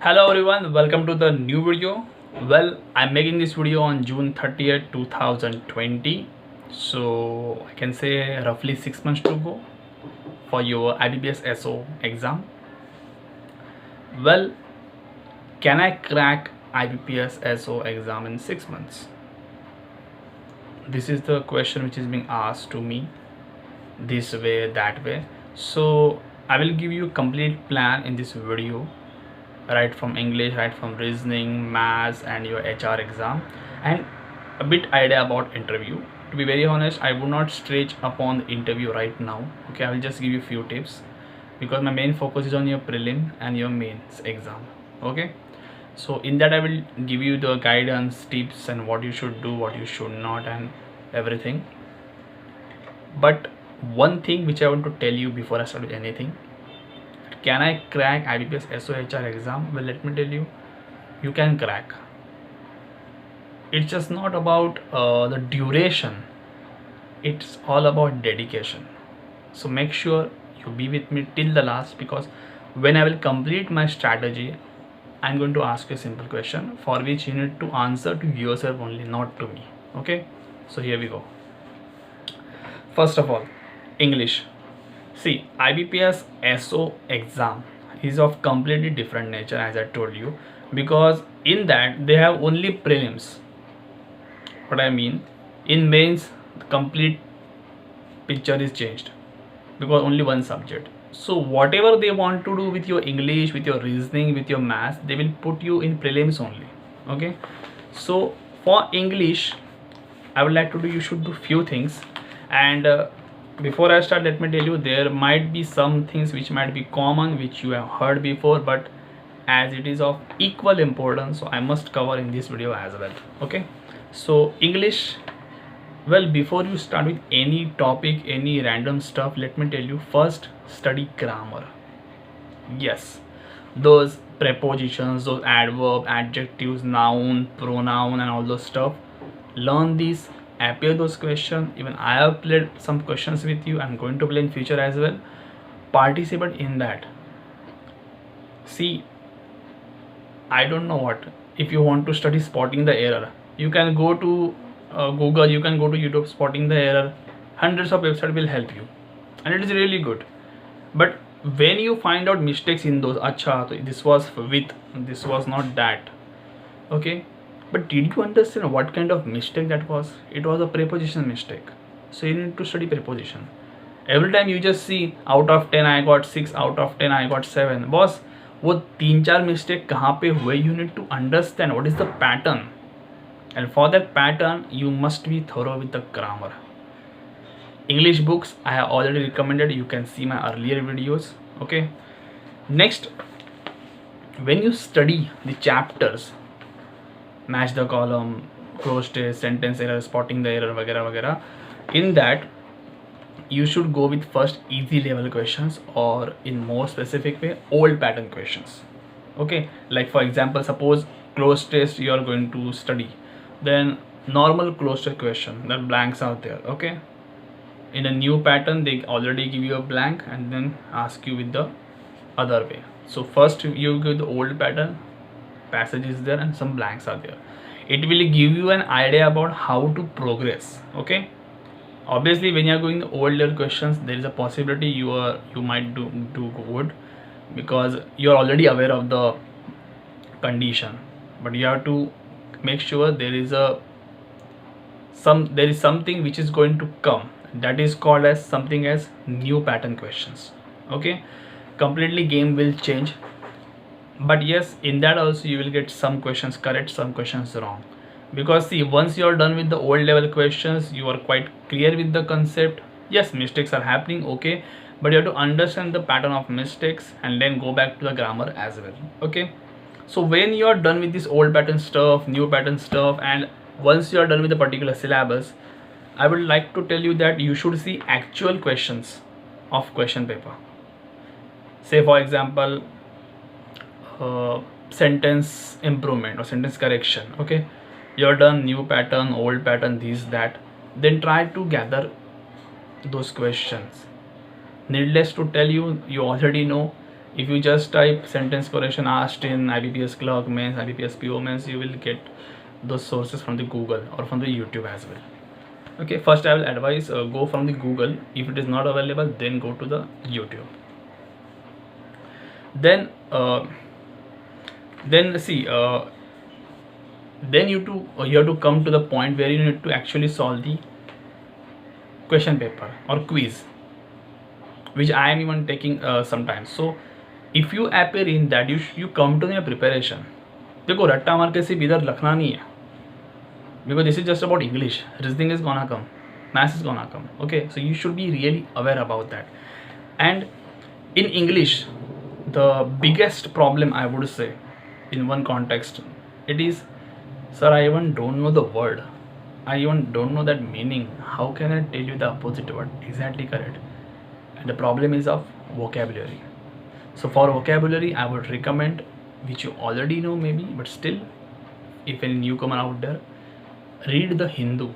Hello everyone, welcome to the new video. Well, I'm making this video on June 30th, 2020. So I can say roughly 6 months to go for your IBPS SO exam. Well, can I crack IBPS SO exam in 6 months? This is the question which is being asked to me this way, that way. So I will give you a complete plan in this video, right from English, right from reasoning, maths, and your HR exam, and a bit idea about interview. To be very honest, I would not stretch upon the interview right now. Okay, I will just give you few tips because my main focus is on your prelim and your mains exam. Okay, so in that I will give you the guidance, tips, and what you should do, what you should not, and everything. But one thing which I want to tell you before I start with anything, can I crack IBPS SOHR exam? Well, let me tell you, you can crack. It's just not about the duration, it's all about dedication. So make sure you be with me till the last, because when I will complete my strategy, I'm going to ask you a simple question for which you need to answer to yourself only, not to me. Okay, so here we go. First of all, English. See, IBPS SO exam is of completely different nature, as I told you, because in that they have only prelims. What I mean, in mains, the complete picture is changed because only one subject. So whatever they want to do with your English, with your reasoning, with your maths, they will put you in prelims only. Okay, so for English, I would like to do, you should do few things, and before I start, let me tell you, there might be some things which might be common, which you have heard before, but as it is of equal importance, so I must cover in this video as well. Okay, so English. Well, before you start with any topic, any random stuff, let me tell you, first study grammar. Yes, those prepositions, those adverb, adjectives, noun, pronoun, and all those stuff, learn these, appear those questions. Even I have played some questions with you, I'm going to play in future as well. Participate in that. See, I don't know what, if you want to study spotting the error, you can go to Google, you can go to YouTube, spotting the error. Hundreds of websites will help you, and it is really good. But when you find out mistakes in those, acha, this was with, this was not that. Okay, but did you understand what kind of mistake that was? It was a preposition mistake. So you need to study preposition. Every time you just see out of 10 I got 6, out of 10 I got 7. Boss, वो 3-4 mistake कहाँ पे हुए, you need to understand what is the pattern, and for that pattern you must be thorough with the grammar. English books I have already recommended, you can see my earlier videos. Okay, next, when you study the chapters, match the column, close test, sentence error, spotting the error, वगैरह वगैरह, in that you should go with first easy level questions, or in more specific way, old pattern questions. Okay, like for example, suppose close test you are going to study, then normal close test question, that blanks out there. Okay, in a new pattern they already give you a blank and then ask you with the other way. So first you give the old pattern, passage is there and some blanks are there. It will give you an idea about how to progress. Okay, obviously when you are going the older questions, there is a possibility you might do good, because you are already aware of the condition, but you have to make sure there is something which is going to come, that is called as something as new pattern questions. Okay, completely game will change, but yes, in that also you will get some questions correct, some questions wrong, because see, once you are done with the old level questions, you are quite clear with the concept. Yes, mistakes are happening, okay, but you have to understand the pattern of mistakes and then go back to the grammar as well. Okay, so when you are done with this old pattern stuff, new pattern stuff, and once you are done with the particular syllabus, I would like to tell you that you should see actual questions of question paper. Say for example, sentence improvement or sentence correction. Okay, you're done new pattern, old pattern, this, that, then try to gather those questions. Needless to tell you, you already know If you just type sentence correction asked in IBPS clerk mains, IBPS PO mains, you will get those sources from the Google or from the YouTube as well. Okay, first I will advise go from the Google. If it is not available, then go to the YouTube. Then see then you have to come to the point where you need to actually solve the question paper or quiz, which I am even taking sometimes. So if you appear in that, you come to your preparation. देखो रट्टा मार के सिर्फ इधर लिखना नहीं है, because this is just about English. Reasoning is gonna come, maths is gonna come. Okay, so you should be really aware about that. And in English, the biggest problem I would say in one context, it is, sir, I even don't know the word, I even don't know that meaning, how can I tell you the opposite word? Exactly correct. And the problem is of vocabulary. So for vocabulary, I would recommend, which you already know maybe, but still, if any newcomer out there, read the Hindu.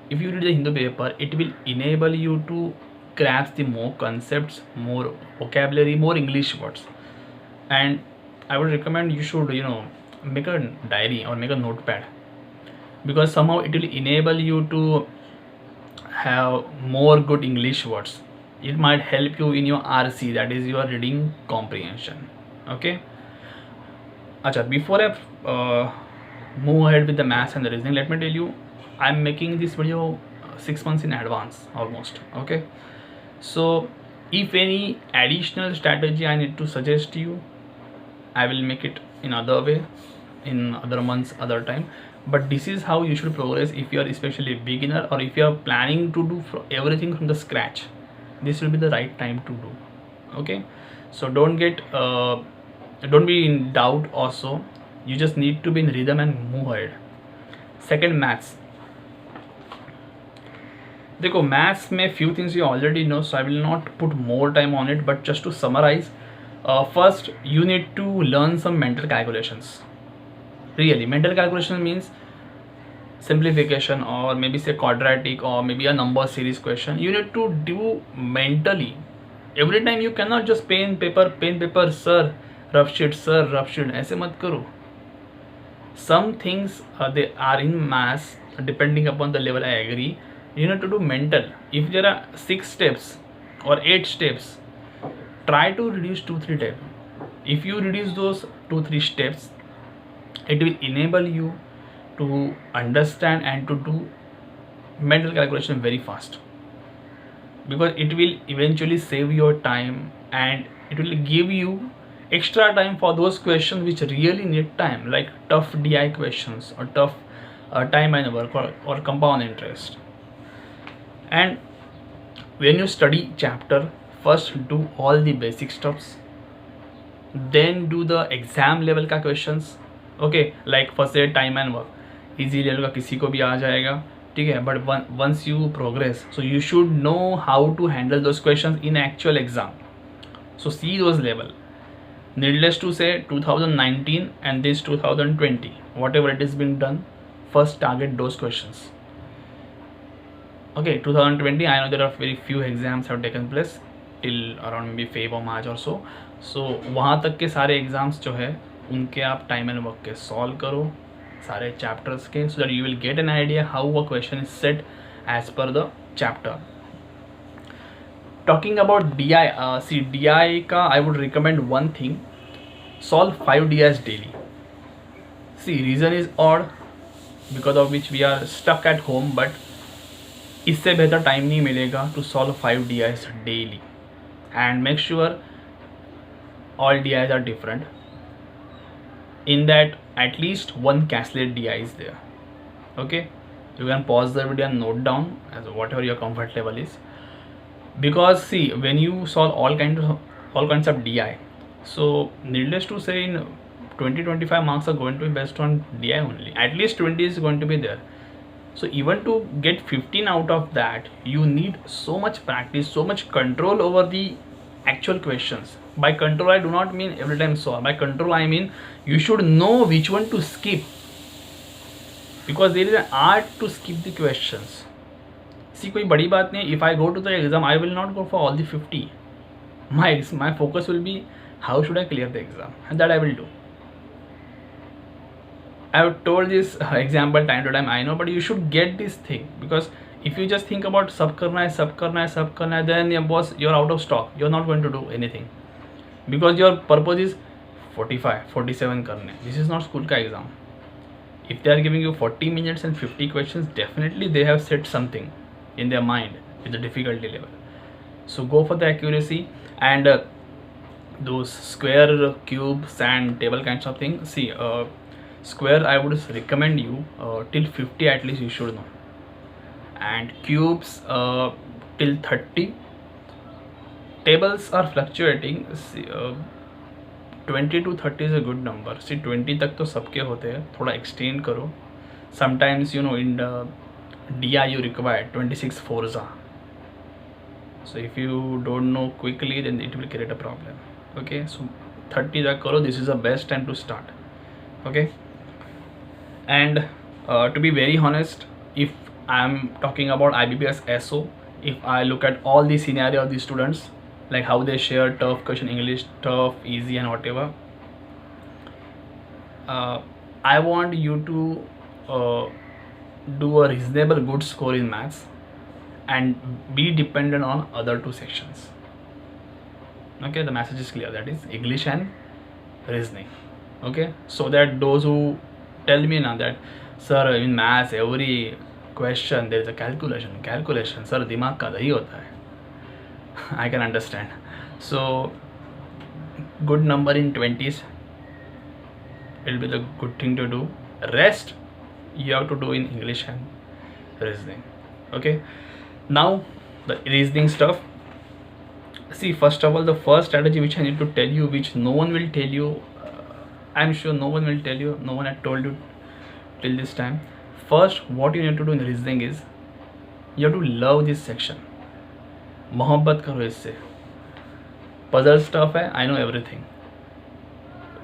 If you read the Hindu paper, it will enable you to grasp the more concepts, more vocabulary, more English words. And I would recommend you should, make a diary or make a notepad, because somehow it will enable you to have more good English words. It might help you in your RC, that is your reading comprehension. Okay. Acha, before I move ahead with the maths and the reasoning, let me tell you, I'm making this video 6 months in advance almost. Okay. So if any additional strategy I need to suggest to you, I will make it in other way, in other months, other time. But this is how you should progress if you are especially a beginner, or if you are planning to do everything from the scratch. This will be the right time to do. Okay, so don't be in doubt also. You just need to be in rhythm and move ahead. Second, maths. देखो maths में few things you already know, so I will not put more time on it, but just to summarize, first you need to learn some mental calculations. Really, mental calculation means simplification, or maybe say quadratic, or maybe a number series question. You need to do mentally. Every time you cannot just pen paper, sir, rough sheet, sir, rough sheet. ऐसे मत करो. Some things they are in maths, depending upon the level, I agree. You need to do mental. If there are 6 steps or 8 steps, try to reduce 2-3 steps. If you reduce those 2-3 steps, it will enable you to understand and to do mental calculation very fast, because it will eventually save your time, and it will give you extra time for those questions which really need time, like tough DI questions or tough time and work, or compound interest. And when you study chapter, first do all the basic stuffs, then do the exam level का questions. Okay, like first say time and work, easy level का किसी को भी आ जाएगा, ठीक है. But once you progress, so you should know how to handle those questions in actual exam. So see those level. Needless to say, 2019 and this 2020, whatever it is being done, first target those questions. Okay, 2020, I know there are very few exams have taken place till around maybe Feb or March or so. So वहाँ तक के सारे exams जो है उनके आप time and work के solve करो, सारे चैप्टर्स के, so that you will get an idea how a question is set as per the chapter. Talking about DI, see DI का I would recommend one thing, solve 5 DIs daily. See reason is odd, because of which we are stuck at home, but इससे बेहतर time नहीं मिलेगा to solve 5 DIs daily. And make sure all DIs are different, in that at least one cashless DI is there. Okay, you can pause the video and note down as whatever your comfort level is, because see, when you solve all kinds of DI, so needless to say, in 20-25 marks are going to be based on DI only. At least 20 is going to be there. So even to get 15 out of that, you need so much practice, so much control over the actual questions. By control, I do not mean every time solve. By control, I mean you should know which one to skip, because there is an art to skip the questions. See, कोई बड़ी बात नहीं. If I go to the exam, I will not go for all the 50. My focus will be how should I clear the exam, and that I will do. I have told this example time to time, I know, but you should get this thing, because if you just think about sab karna hai, sab karna hai, sab karna hai, then your boss, you're out of stock. You're not going to do anything, because your purpose is 45, 47 karne. This is not school ka exam. If they are giving you 40 minutes and 50 questions, definitely they have set something in their mind with the difficulty level. So go for the accuracy, and those square, cubes and table kinds of things. See, square I would recommend you till 50 at least you should know, and cubes till 30. Tables are fluctuating. See, 20 to 30 is a good number. See, 20 तक तो सबके होते हैं, थोड़ा extend करो. Sometimes in the DI you require 26 forza. So if you don't know quickly, then it will create a problem. Okay, so 30 तक करो. This is the best time to start. Okay, and to be very honest, if I am talking about IBPS SO, if I look at all the scenario of the students, like how they share tough question English, tough, easy and whatever, I want you to do a reasonable good score in maths and be dependent on other two sections. Okay, the message is clear, that is English and reasoning. Okay, so that those who tell me now that sir in maths every question there is a calculation sir दिमाग का दही होता है, I can understand. So good number in 20s will be the good thing to do. Rest you have to do in English and reasoning. Okay, now the reasoning stuff. See, first of all, the first strategy which I need to tell you, which no one will tell you, I'm sure no one will tell you, no one had told you till this time. First, what you need to do in reasoning is you have to love this section. मोहब्बत करो इससे. Puzzle stuff है, I know everything.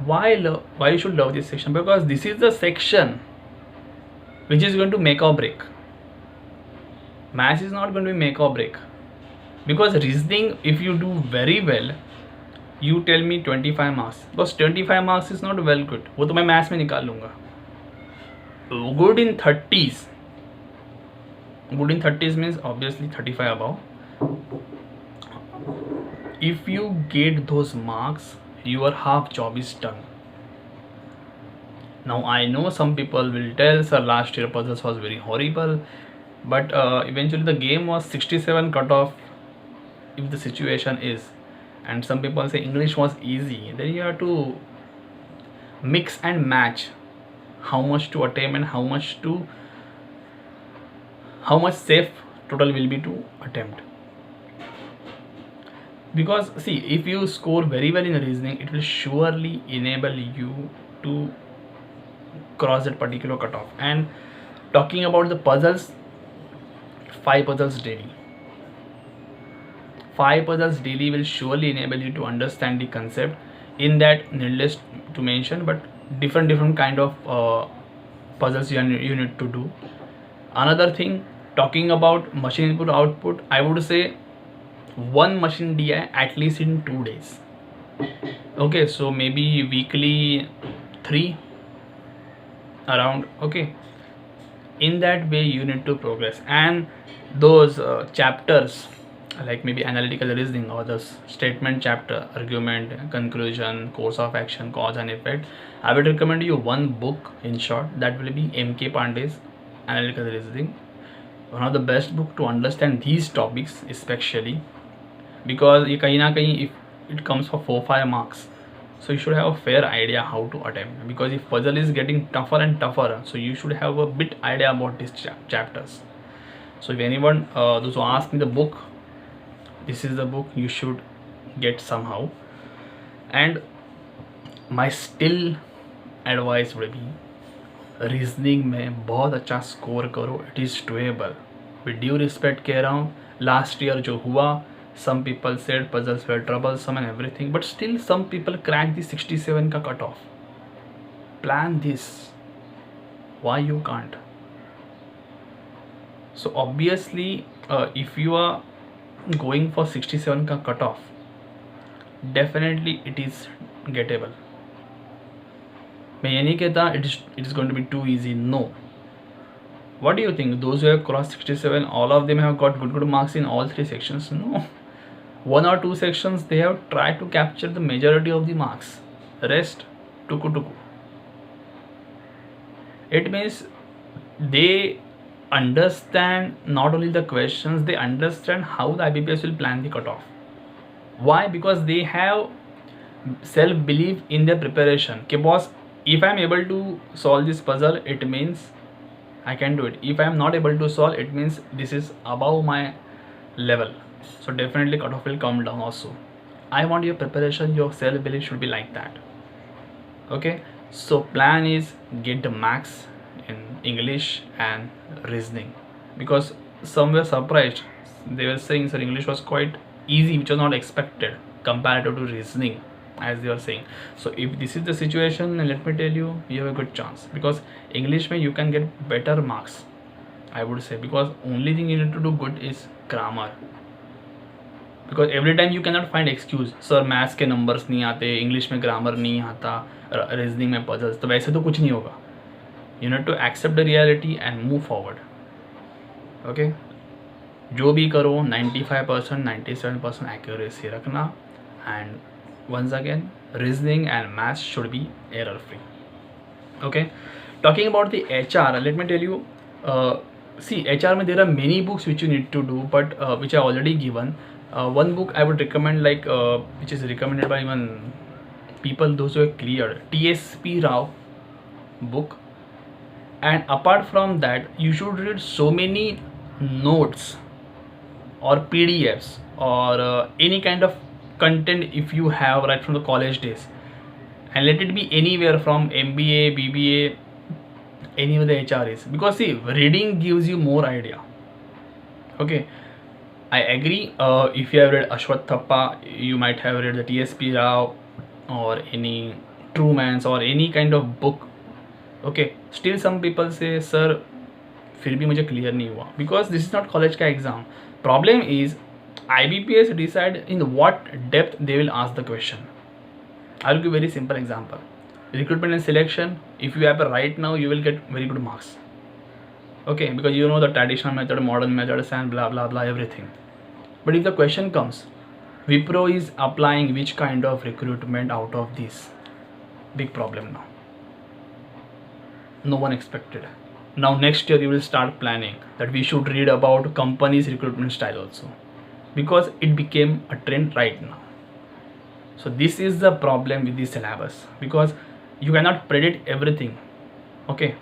Why you should love this section? Because this is the section which is going to make or break. Maths is not going to be make or break. Because reasoning, if you do very well, you tell me 25 marks. Because 25 marks is not well good. वो तो मैं maths में निकाल लूँगा. Good in 30s. Good in 30s means obviously 35 above. If you get those marks, your half job is done. Now I know some people will tell, sir, last year puzzles was very horrible, but eventually the game was 67 cutoff. If the situation is, and some people say English was easy, then you have to mix and match how much to attempt and how much safe total will be to attempt. Because see, if you score very well in reasoning, it will surely enable you to cross that particular cutoff. And talking about the puzzles, 5 puzzles daily. 5 puzzles daily will surely enable you to understand the concept. In that, needless to mention, but different kind of puzzles you need to do. Another thing, talking about machine input output, I would say one machine DI at least in 2 days. Okay, so maybe weekly 3 around. Okay, in that way you need to progress. And those chapters like maybe analytical reasoning or the statement chapter, argument, conclusion, course of action, cause and effect, I would recommend you one book in short, that will be MK Pandey's Analytical Reasoning. One of the best book to understand these topics, especially because ये कहीं ना कहीं if it comes for 4-5 marks, so you should have a fair idea how to attempt. Because if puzzle is getting tougher and tougher, so you should have a bit idea about these chapters. So if anyone those who ask me the book, this is the book you should get somehow. And my still advice would be, reasoning में बहुत अच्छा score करो. It is doable. With due respect कह रहा हूँ, last year जो हुआ, some people said puzzles were troublesome and everything, but still some people cracked the 67 ka cutoff. Plan this. Why you can't? So obviously if you are going for 67 ka cutoff, definitely it is gettable. मैं ये नहीं कहता it is going to be too easy. No. What do you think? Those who have crossed 67, all of them have got good marks in all 3 sections? No. 1 or 2 sections they have tried to capture the majority of the marks. Rest tuku. It means they understand not only the questions, they understand how the IBPS will plan the cutoff. Why? Because they have self belief in their preparation. Okay, boss, if I am able to solve this puzzle, it means I can do it. If I am not able to solve, it means this is above my level. So definitely cutoff will come down also. I want your preparation, your self belief should be like that. Okay, so plan is get the max in English and reasoning, because some were surprised. They were saying sir English was quite easy, which was not expected comparative to reasoning, as they were saying. So if this is the situation, then let me tell you, you have a good chance, because English में you can get better marks, I would say, because only thing you need to do good is grammar. Because every time you can not find excuse sir maths के numbers नहीं आते, English में grammar नहीं आता, reasoning में puzzles, तो वैसे तो कुछ नहीं होगा. You need to accept the reality and move forward. Okay, जो भी करो 95% 97% एक्यूरेसी रखना. And once again reasoning and maths should be error free. Okay, talking about the HR, let me tell you, see HR में there are many books which you need to do, but which are already given. One book I would recommend, like which is recommended by even people those who have cleared, TSP Rao book. And apart from that, you should read so many notes or PDFs or any kind of content if you have right from the college days, and let it be anywhere from MBA, BBA, any of the HR is, because see, reading gives you more idea. Okay, I agree. If you have read Ashwath Thappa, you might have read the TSP Rao or any Truman's or any kind of book. Okay, still some people say sir फिर भी मुझे clear नहीं हुआ, because this is not college का exam. Problem is IBPS decide in what depth they will ask the question. I'll give a very simple example. Recruitment and selection, if you have right now, you will get very good marks. Okay, because you know the traditional method, modern methods, and blah blah blah everything. But if the question comes, Wipro is applying which kind of recruitment out of this? Big problem now. No one expected. Now next year you will start planning that we should read about companies' recruitment style also, because it became a trend right now. So this is the problem with the syllabus, because you cannot predict everything. Okay,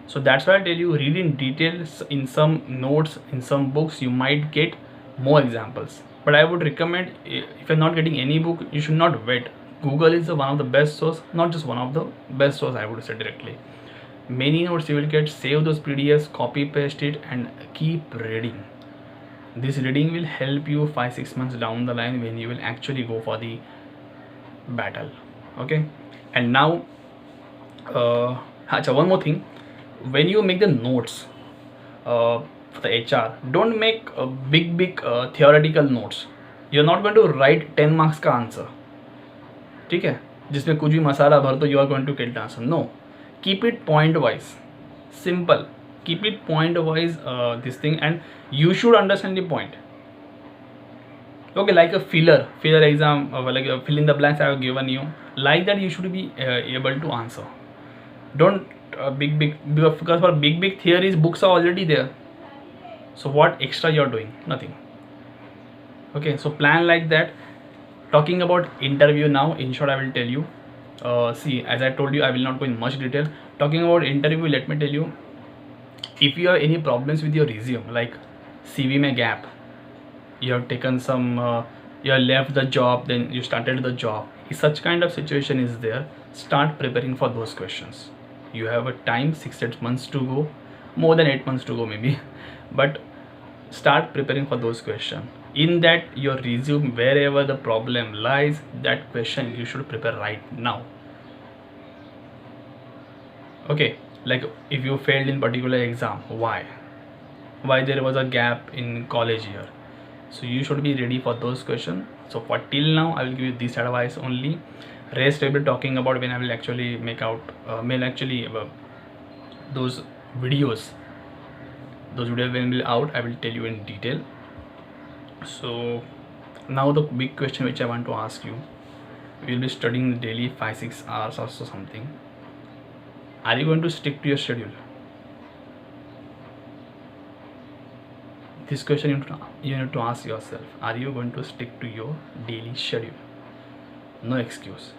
so that's why I tell you, read in details in some notes, in some books you might get more examples. But I would recommend, if you're not getting any book, you should not wait. Google is one of the best source, not just one of the best source, I would say directly. Many notes you will get, save those PDFs, copy paste it, and keep reading. This reading will help you 5-6 months down the line when you will actually go for the battle. Okay, and now one more thing, when you make the notes for the HR, don't make big theoretical notes. You're not going to write 10 marks का answer, ठीक है, जिसमें कुछ भी मसाला भर दो, you are going to get the answer. No, keep it point wise, simple. Keep it point wise, this thing, and you should understand the point. Okay, like a filler exam, like a fill in the blanks I have given you, like that you should be able to answer. Don't because for big theories, books are already there. So what extra you're doing? Nothing. Okay, so plan like that. Talking about interview now, in short I will tell you, see, as I told you, I will not go in much detail. Talking about interview, let me tell you, if you have any problems with your resume, like CV में gap, you have taken some you have left the job, then you started the job, if such kind of situation is there, start preparing for those questions. You have a time, 6-8 months to go, more than 8 months to go maybe, but start preparing for those questions. In that your resume, wherever the problem lies, that question you should prepare right now. Okay, like if you failed in particular exam, why there was a gap in college year, so you should be ready for those questions. So for till now I will give you this advice only. Rest I will be talking about when I will actually make out those videos. Those videos when will out, I will tell you in detail. So now the big question which I want to ask you, we will be studying daily 5-6 hours or so something. Are you going to stick to your schedule? This question you need to ask yourself. Are you going to stick to your daily schedule? No excuse.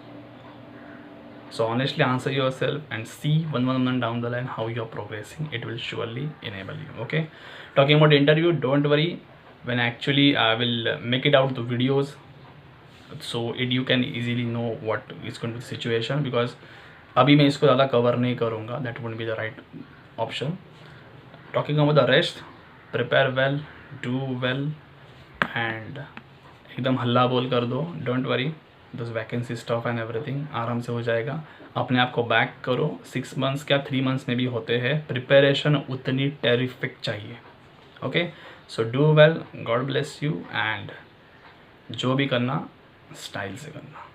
So honestly answer yourself and see one month down the line how you're progressing. It will surely enable you. Okay, talking about interview, don't worry, when actually I will make it out the videos, so you can easily know what is going to be the situation, because अभी मैं इसको ज़्यादा cover नहीं करूँगा, that wouldn't be the right option. Talking about the rest, prepare well, do well, and एकदम हल्ला बोल कर दो. Don't worry, this vacancy stuff and everything आराम से हो जाएगा. अपने आप को बैक करो. 6 मंथ्स क्या 3 मंथ्स में भी होते हैं. प्रिपरेशन उतनी टेरिफिक चाहिए. Okay, so do well, God bless you, and जो भी करना स्टाइल से करना.